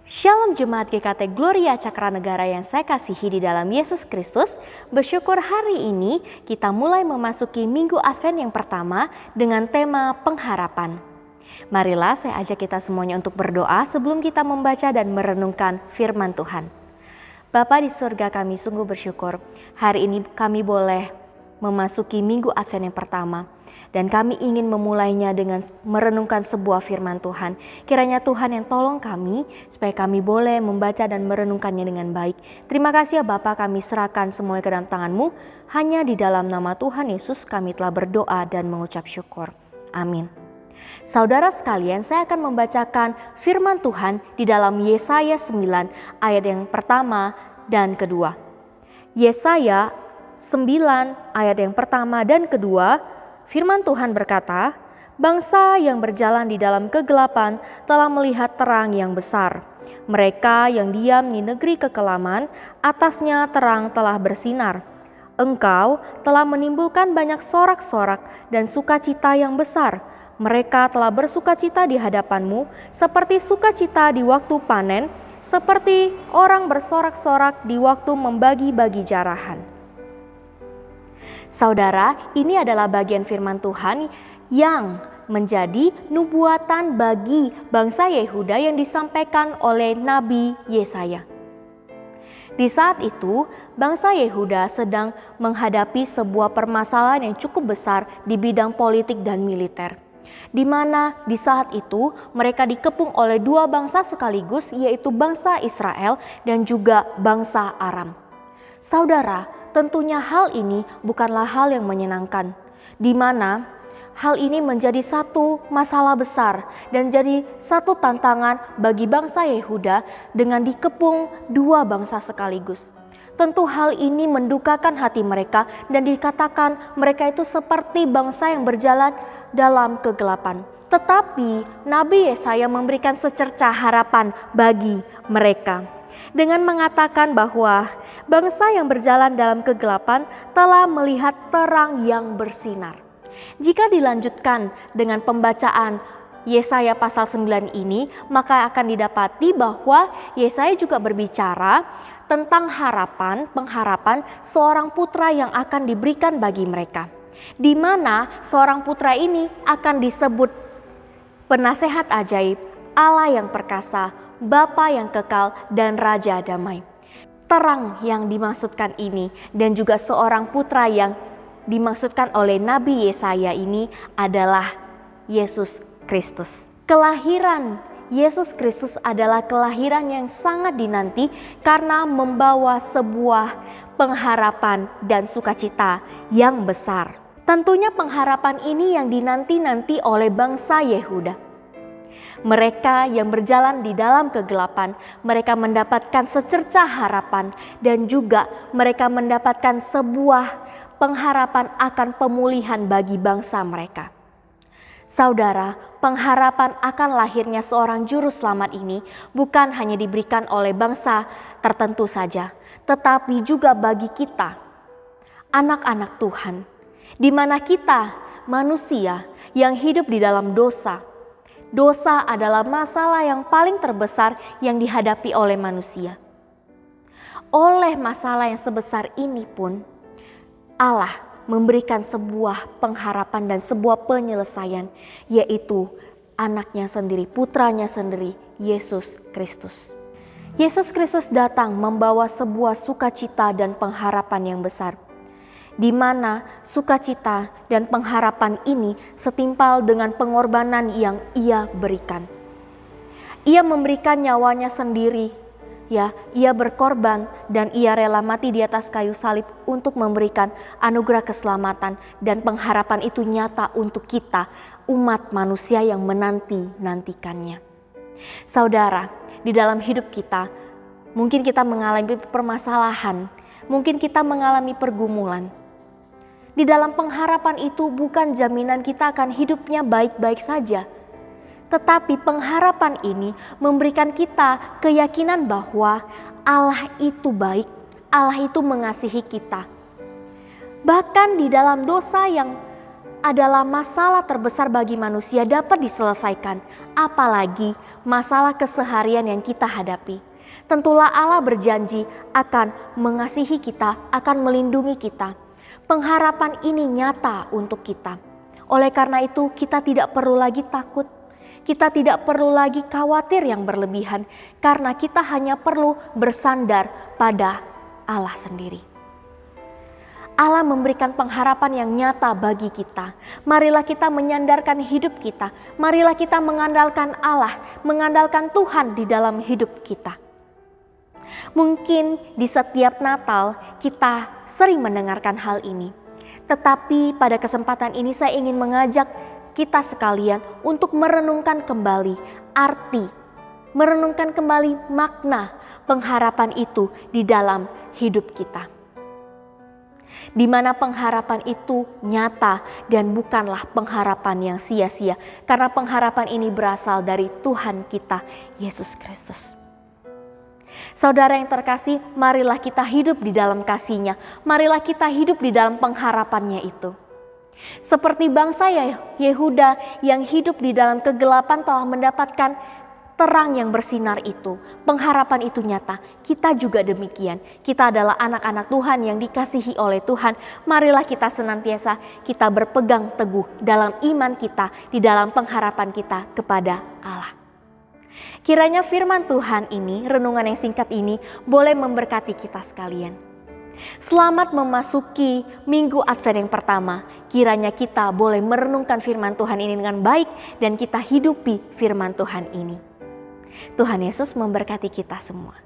Shalom Jemaat GKT Gloria Cakranegara yang saya kasihi di dalam Yesus Kristus. Bersyukur hari ini kita mulai memasuki Minggu Advent yang pertama dengan tema pengharapan. Marilah saya ajak kita semuanya untuk berdoa sebelum kita membaca dan merenungkan firman Tuhan. Bapa di surga, kami sungguh bersyukur hari ini kami boleh memasuki Minggu Advent yang pertama. Dan kami ingin memulainya dengan merenungkan sebuah firman Tuhan. Kiranya Tuhan yang tolong kami supaya kami boleh membaca dan merenungkannya dengan baik. Terima kasih ya Bapa, kami serahkan semuanya ke dalam tangan-Mu. Hanya di dalam nama Tuhan Yesus kami telah berdoa dan mengucap syukur. Amin. Saudara sekalian, saya akan membacakan firman Tuhan di dalam Yesaya 9 ayat yang pertama dan kedua. Yesaya 9 ayat yang pertama dan kedua. Firman Tuhan berkata, bangsa yang berjalan di dalam kegelapan telah melihat terang yang besar. Mereka yang diam di negeri kekelaman, atasnya terang telah bersinar. Engkau telah menimbulkan banyak sorak-sorak dan sukacita yang besar. Mereka telah bersukacita di hadapan-Mu seperti sukacita di waktu panen, seperti orang bersorak-sorak di waktu membagi-bagi jarahan. Saudara, ini adalah bagian firman Tuhan yang menjadi nubuatan bagi bangsa Yehuda yang disampaikan oleh Nabi Yesaya. Di saat itu, bangsa Yehuda sedang menghadapi sebuah permasalahan yang cukup besar di bidang politik dan militer. Di mana di saat itu mereka dikepung oleh dua bangsa sekaligus, yaitu bangsa Israel dan juga bangsa Aram. Saudara, tentunya hal ini bukanlah hal yang menyenangkan, di mana hal ini menjadi satu masalah besar dan jadi satu tantangan bagi bangsa Yehuda dengan dikepung dua bangsa sekaligus. Tentu hal ini mendukakan hati mereka dan dikatakan mereka itu seperti bangsa yang berjalan dalam kegelapan. Tetapi Nabi Yesaya memberikan secercah harapan bagi mereka dengan mengatakan bahwa bangsa yang berjalan dalam kegelapan telah melihat terang yang bersinar. Jika dilanjutkan dengan pembacaan Yesaya pasal 9 ini, maka akan didapati bahwa Yesaya juga berbicara tentang pengharapan seorang putra yang akan diberikan bagi mereka. Di mana seorang putra ini akan disebut penasehat ajaib, Allah yang perkasa, Bapa yang kekal, dan Raja damai. Terang yang dimaksudkan ini dan juga seorang putra yang dimaksudkan oleh Nabi Yesaya ini adalah Yesus Kristus. Kelahiran Yesus Kristus adalah kelahiran yang sangat dinanti karena membawa sebuah pengharapan dan sukacita yang besar. Tentunya pengharapan ini yang dinanti-nanti oleh bangsa Yehuda. Mereka yang berjalan di dalam kegelapan, mereka mendapatkan secercah harapan dan juga mereka mendapatkan sebuah pengharapan akan pemulihan bagi bangsa mereka. Saudara, pengharapan akan lahirnya seorang juru selamat ini bukan hanya diberikan oleh bangsa tertentu saja, tetapi juga bagi kita, anak-anak Tuhan, di mana kita manusia yang hidup di dalam dosa. Dosa adalah masalah yang paling terbesar yang dihadapi oleh manusia. Oleh masalah yang sebesar ini pun, Allah memberikan sebuah pengharapan dan sebuah penyelesaian, yaitu anaknya sendiri, putranya sendiri, Yesus Kristus. Yesus Kristus datang membawa sebuah sukacita dan pengharapan yang besar, di mana sukacita dan pengharapan ini setimpal dengan pengorbanan yang Ia berikan. Ia memberikan nyawanya sendiri, Ia berkorban dan Ia rela mati di atas kayu salib untuk memberikan anugerah keselamatan, dan pengharapan itu nyata untuk kita, umat manusia yang menanti-nantikannya. Saudara, di dalam hidup kita, mungkin kita mengalami permasalahan, mungkin kita mengalami pergumulan. Di dalam pengharapan itu bukan jaminan kita akan hidupnya baik-baik saja. Tetapi pengharapan ini memberikan kita keyakinan bahwa Allah itu baik, Allah itu mengasihi kita. Bahkan di dalam dosa yang adalah masalah terbesar bagi manusia dapat diselesaikan, apalagi masalah keseharian yang kita hadapi. Tentulah Allah berjanji akan mengasihi kita, akan melindungi kita. Pengharapan ini nyata untuk kita. Oleh karena itu kita tidak perlu lagi takut. Kita tidak perlu lagi khawatir yang berlebihan, karena kita hanya perlu bersandar pada Allah sendiri. Allah memberikan pengharapan yang nyata bagi kita. Marilah kita menyandarkan hidup kita. Marilah kita mengandalkan Allah, mengandalkan Tuhan di dalam hidup kita. Mungkin di setiap Natal kita sering mendengarkan hal ini. Tetapi pada kesempatan ini saya ingin mengajak kita sekalian untuk merenungkan kembali arti, merenungkan kembali makna pengharapan itu di dalam hidup kita. Di mana pengharapan itu nyata dan bukanlah pengharapan yang sia-sia, karena pengharapan ini berasal dari Tuhan kita, Yesus Kristus. Saudara yang terkasih, marilah kita hidup di dalam kasih-Nya, marilah kita hidup di dalam pengharapannya itu. Seperti bangsa Yehuda yang hidup di dalam kegelapan telah mendapatkan terang yang bersinar itu, pengharapan itu nyata. Kita juga demikian. Kita adalah anak-anak Tuhan yang dikasihi oleh Tuhan. Marilah kita senantiasa kita berpegang teguh dalam iman kita, di dalam pengharapan kita kepada Allah. Kiranya firman Tuhan ini, renungan yang singkat ini, boleh memberkati kita sekalian. Selamat memasuki minggu Advent yang pertama. Kiranya kita boleh merenungkan firman Tuhan ini dengan baik dan kita hidupi firman Tuhan ini. Tuhan Yesus memberkati kita semua.